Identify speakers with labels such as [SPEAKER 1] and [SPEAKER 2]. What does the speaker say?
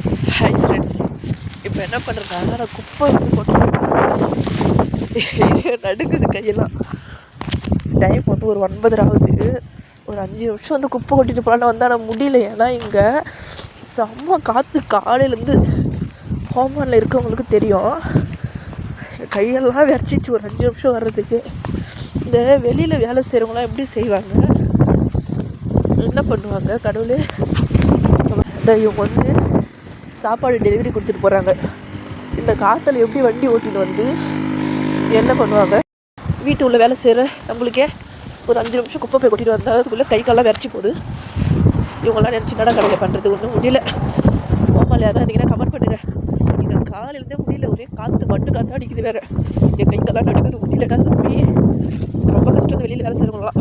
[SPEAKER 1] Hi friends, இப்போ என்ன பண்ணுறேன்னா நான் குப்பை வந்து கொண்டு நடுங்குது கையெல்லாம். டைம் வந்து ஒரு 9:30 ஆகுது. ஒரு 5 நிமிஷம் வந்து குப்பை கொட்டிட்டு போகலான்னு வந்தால் நான் முடியல. ஏன்னா இங்கே செம்ம காற்று. காலையிலேருந்து ஹோமனில் இருக்கவங்களுக்கு தெரியும். கையெல்லாம் விரைச்சிச்சு ஒரு 5 நிமிஷம் வர்றதுக்கு. இந்த வெளியில் வேலை செய்கிறவங்களாம் எப்படி செய்வாங்க, என்ன பண்ணுவாங்க கடவுளே. இவங்க வந்து சாப்பாடு டெலிவரி கொடுத்துட்டு போகிறாங்க. இந்த காற்றுல எப்படி வண்டி ஓட்டின்னு வந்து என்ன பண்ணுவாங்க, வீட்டு உள்ள வேலை செய்கிற நம்மளுக்கே ஒரு 5 நிமிஷம் குப்பை போய் கொட்டிட்டு வந்தால் அதுக்குள்ளே கை காலெல்லாம் விரைச்சி போகுது. இவங்களாம் நினச்சி நட கடையில் பண்ணுறது ஒன்றும் முடியல. ஓமால் யாராவது இருந்தீங்கன்னா கமெண்ட் பண்ணுங்கள். இங்கே காலையிலேருந்தே முடியல, ஒரே காற்று மட்டு காற்று அடிக்குது வேறு. என் கை காலெல்லாம் நடுக்குது, முடியலடா சாமி. ரொம்ப கஷ்டம் வெளியில் வேலை செய்கிறவங்களாம்.